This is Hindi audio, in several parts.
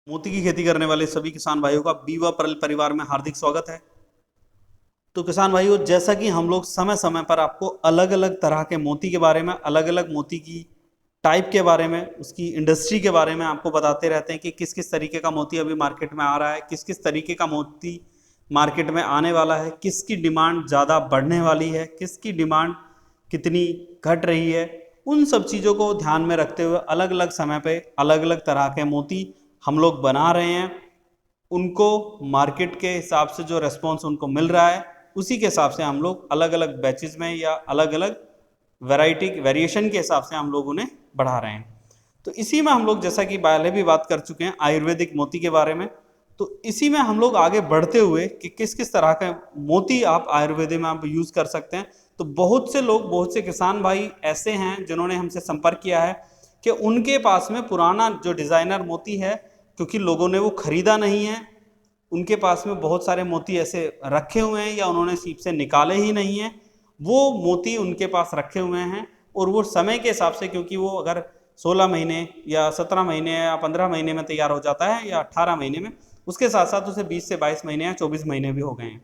मोती की खेती करने वाले सभी किसान भाइयों का बीवा पर्ल परिवार में हार्दिक स्वागत है। तो किसान भाइयों, जैसा कि हम लोग समय समय पर आपको अलग अलग तरह के मोती के बारे में, अलग अलग मोती की टाइप के बारे में, उसकी इंडस्ट्री के बारे में आपको बताते रहते हैं कि किस किस तरीके का मोती अभी मार्केट में आ रहा है, किस किस तरीके का मोती मार्केट में आने वाला है, किसकी डिमांड ज़्यादा बढ़ने वाली है, किसकी डिमांड कितनी घट रही है। उन सब चीज़ों को ध्यान में रखते हुए अलग अलग समय पे अलग अलग तरह के मोती हम लोग बना रहे हैं। उनको मार्केट के हिसाब से जो रेस्पॉन्स उनको मिल रहा है, उसी के हिसाब से हम लोग अलग अलग बैचेस में या अलग अलग वैरायटी वेरिएशन के हिसाब से हम लोग उन्हें बढ़ा रहे हैं। तो इसी में हम लोग, जैसा कि पहले भी बात कर चुके हैं आयुर्वेदिक मोती के बारे में, तो इसी में हम लोग आगे बढ़ते हुए कि किस किस तरह का मोती आप आयुर्वेद में आप यूज़ कर सकते हैं। तो बहुत से लोग, बहुत से किसान भाई ऐसे हैं जिन्होंने हमसे संपर्क किया है कि उनके पास में पुराना जो डिज़ाइनर मोती है, क्योंकि लोगों ने वो खरीदा नहीं है, उनके पास में बहुत सारे मोती ऐसे रखे हुए हैं या उन्होंने सीप से निकाले ही नहीं हैं, वो मोती उनके पास रखे हुए हैं। और वो समय के हिसाब से, क्योंकि वो अगर 16 महीने या 17 महीने या 15 महीने में तैयार हो जाता है या 18 महीने में, उसके साथ साथ उसे 20 से 22 महीने या 24 महीने भी हो गए हैं।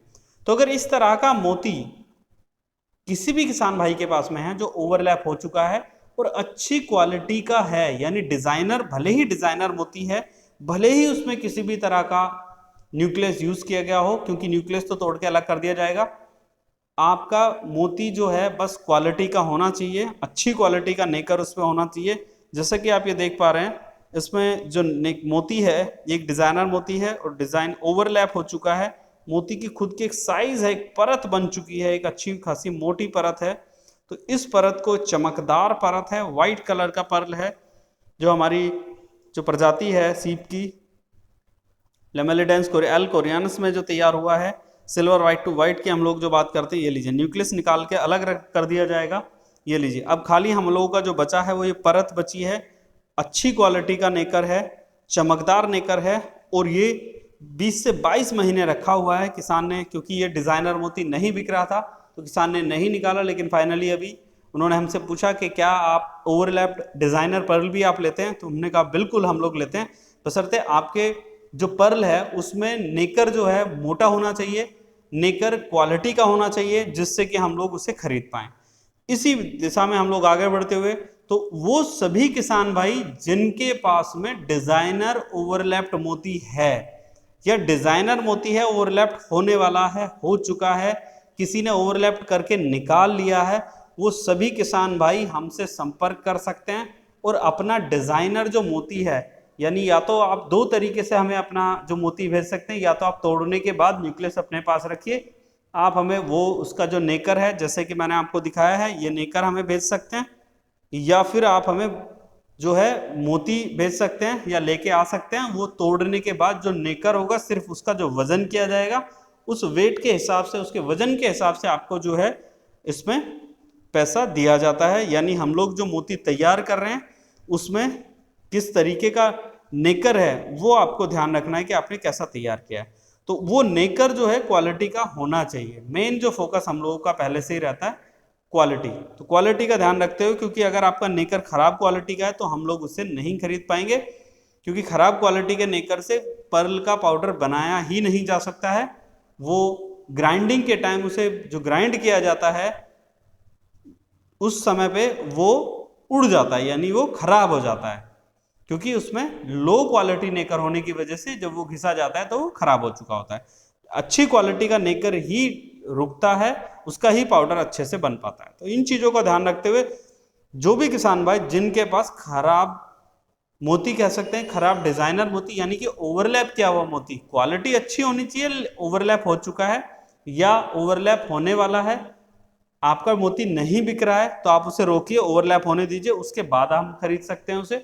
तो अगर इस तरह का मोती किसी भी किसान भाई के पास में है जो ओवरलैप हो चुका है और अच्छी क्वालिटी का है, यानी डिजाइनर, भले ही डिजाइनर मोती है, भले ही उसमें किसी भी तरह का न्यूक्लियस यूज किया गया हो, क्योंकि न्यूक्लियस तो तोड़ के अलग कर दिया जाएगा, आपका मोती जो है बस क्वालिटी का होना चाहिए, अच्छी क्वालिटी का नेकर उसमें होना चाहिए। जैसा कि आप ये देख पा रहे हैं, इसमें जो मोती है एक डिजाइनर मोती है और डिजाइन ओवरलैप हो चुका है। मोती की खुद की एक साइज है, एक परत बन चुकी है, एक अच्छी खासी मोटी परत है। तो इस परत को, चमकदार परत है, वाइट कलर का पर्ल है, जो हमारी जो प्रजाति है सीप की लेमेलिडेंस एल कोरियानस में जो तैयार हुआ है, सिल्वर वाइट टू वाइट की हम लोग जो बात करते हैं, ये लीजिए न्यूक्लियस निकाल के अलग कर दिया जाएगा। ये लीजिए, अब खाली हम लोगों का जो बचा है वो ये परत बची है। अच्छी क्वालिटी का नेकर है, चमकदार नेकर है, और ये 20 से 22 महीने रखा हुआ है किसान ने, क्योंकि ये डिजाइनर मोती नहीं बिक रहा था तो किसान ने नहीं निकाला। लेकिन फाइनली अभी उन्होंने हमसे पूछा कि क्या आप ओवरलैप्ड डिजाइनर पर्ल भी आप लेते हैं, तो हमने कहा बिल्कुल हम लोग लेते हैं, बशर्ते आपके जो पर्ल है उसमें नेकर जो है मोटा होना चाहिए, नेकर क्वालिटी का होना चाहिए, जिससे कि हम लोग उसे खरीद पाएं। इसी दिशा में हम लोग आगे बढ़ते हुए, तो वो सभी किसान भाई जिनके पास में डिजाइनर ओवरलैप्ड मोती है या डिजाइनर मोती है ओवरलैप्ड होने वाला है, हो चुका है, किसी ने ओवरलैप्ड करके निकाल लिया है, वो सभी किसान भाई हमसे संपर्क कर सकते हैं और अपना डिजाइनर जो मोती है, यानी या तो आप दो तरीके से हमें अपना जो मोती भेज सकते हैं, या तो आप तोड़ने के बाद न्यूक्लियस अपने पास रखिए, आप हमें वो उसका जो नेकर है, जैसे कि मैंने आपको दिखाया है, ये नेकर हमें भेज सकते हैं, या फिर आप हमें जो है मोती भेज सकते हैं या लेके आ सकते हैं। वो तोड़ने के बाद जो नेकर होगा, सिर्फ उसका जो वजन किया जाएगा, उस वेट के हिसाब से, उसके वजन के हिसाब से आपको जो है इसमें पैसा दिया जाता है। यानी हम लोग जो मोती तैयार कर रहे हैं उसमें किस तरीके का नेकर है वो आपको ध्यान रखना है कि आपने कैसा तैयार किया है। तो वो नेकर जो है क्वालिटी का होना चाहिए। मेन जो फोकस हम लोगों का पहले से ही रहता है क्वालिटी, तो क्वालिटी का ध्यान रखते हुए, क्योंकि अगर आपका नेकर खराब क्वालिटी का है तो हम लोग उससे नहीं खरीद पाएंगे, क्योंकि खराब क्वालिटी के नेकर से पर्ल का पाउडर बनाया ही नहीं जा सकता है। वो ग्राइंडिंग के टाइम उसे जो ग्राइंड किया जाता है उस समय पे वो उड़ जाता है, यानी वो खराब हो जाता है, क्योंकि उसमें लो क्वालिटी नेकर होने की वजह से जब वो घिसा जाता है तो वो खराब हो चुका होता है। अच्छी क्वालिटी का नेकर ही रुकता है, उसका ही पाउडर अच्छे से बन पाता है। तो इन चीजों का ध्यान रखते हुए जो भी किसान भाई जिनके पास खराब मोती, कह सकते हैं खराब डिजाइनर मोती, यानी कि ओवरलैप किया हुआ मोती, क्वालिटी अच्छी होनी चाहिए, ओवरलैप हो चुका है या ओवरलैप होने वाला है, आपका मोती नहीं बिक रहा है, तो आप उसे रोकिए, ओवरलैप होने दीजिए, उसके बाद हम खरीद सकते हैं उसे।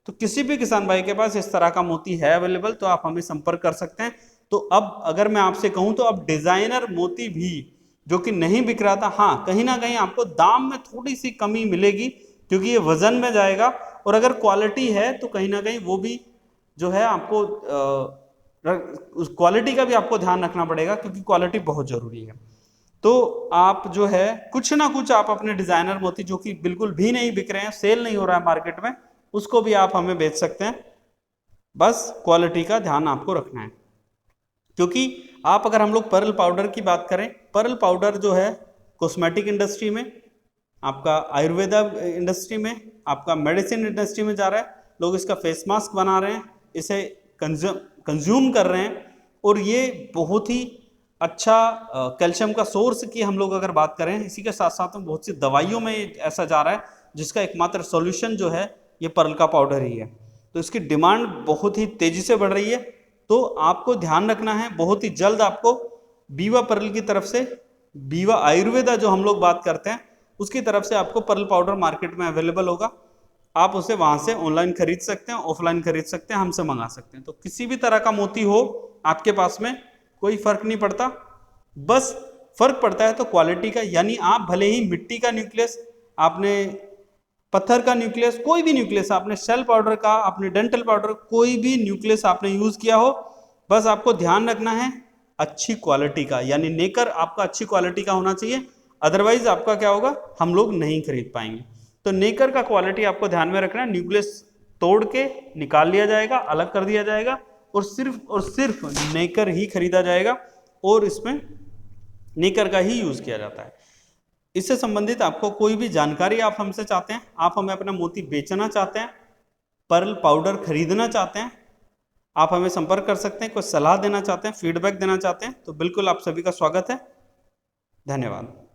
तो किसी भी किसान भाई के पास इस तरह का मोती है अवेलेबल, तो आप हमें संपर्क कर सकते हैं। तो अब अगर मैं आपसे कहूं तो अब डिजाइनर मोती भी जो कि नहीं बिक रहा था, हाँ कहीं ना कहीं आपको दाम में थोड़ी सी कमी मिलेगी, क्योंकि ये वजन में जाएगा, और अगर क्वालिटी है तो कहीं ना कहीं वो भी जो है आपको उस क्वालिटी का भी आपको ध्यान रखना पड़ेगा, क्योंकि क्वालिटी बहुत जरूरी है। तो आप जो है कुछ ना कुछ आप अपने डिजाइनर मोती जो कि बिल्कुल भी नहीं बिक रहे हैं, सेल नहीं हो रहा है मार्केट में, उसको भी आप हमें बेच सकते हैं। बस क्वालिटी का ध्यान आपको रखना है, क्योंकि आप अगर हम लोग पर्ल पाउडर की बात करें, पर्ल पाउडर जो है कॉस्मेटिक इंडस्ट्री में, आपका आयुर्वेदा इंडस्ट्री में, आपका मेडिसिन इंडस्ट्री में जा रहा है, लोग इसका फेस मास्क बना रहे हैं, इसे कंज्यूम कर रहे हैं, और ये बहुत ही अच्छा कैल्शियम का सोर्स की हम लोग अगर बात करें, इसी के साथ साथ में बहुत सी दवाइयों में ऐसा जा रहा है जिसका एकमात्र सॉल्यूशन जो है ये पर्ल का पाउडर ही है। तो इसकी डिमांड बहुत ही तेजी से बढ़ रही है। तो आपको ध्यान रखना है, बहुत ही जल्द आपको बीवा पर्ल की तरफ से, बीवा आयुर्वेदा जो हम लोग बात करते हैं उसकी तरफ से आपको पर्ल पाउडर मार्केट में अवेलेबल होगा। आप उसे वहां से ऑनलाइन खरीद सकते हैं, ऑफलाइन खरीद सकते हैं, हमसे मंगा सकते हैं। तो किसी भी तरह का मोती हो आपके पास में कोई फर्क नहीं पड़ता, बस फर्क पड़ता है तो क्वालिटी का। यानी आप भले ही मिट्टी का न्यूक्लियस, आपने पत्थर का न्यूक्लियस, कोई भी न्यूक्लियस, आपने शेल पाउडर का, आपने डेंटल पाउडर, कोई भी न्यूक्लियस आपने यूज किया हो, बस आपको ध्यान रखना है अच्छी क्वालिटी का, यानी नेकर आपका अच्छी क्वालिटी का होना चाहिए। अदरवाइज आपका क्या होगा, हम लोग नहीं खरीद पाएंगे। तो नेकर का क्वालिटी आपको ध्यान में रखना है। न्यूक्लियस तोड़ के निकाल लिया जाएगा, अलग कर दिया जाएगा, और सिर्फ नेकर ही खरीदा जाएगा, और इसमें नेकर का ही यूज किया जाता है। इससे संबंधित आपको कोई भी जानकारी आप हमसे चाहते हैं, आप हमें अपना मोती बेचना चाहते हैं, पर्ल पाउडर खरीदना चाहते हैं, आप हमें संपर्क कर सकते हैं। कोई सलाह देना चाहते हैं, फीडबैक देना चाहते हैं, तो बिल्कुल आप सभी का स्वागत है। धन्यवाद।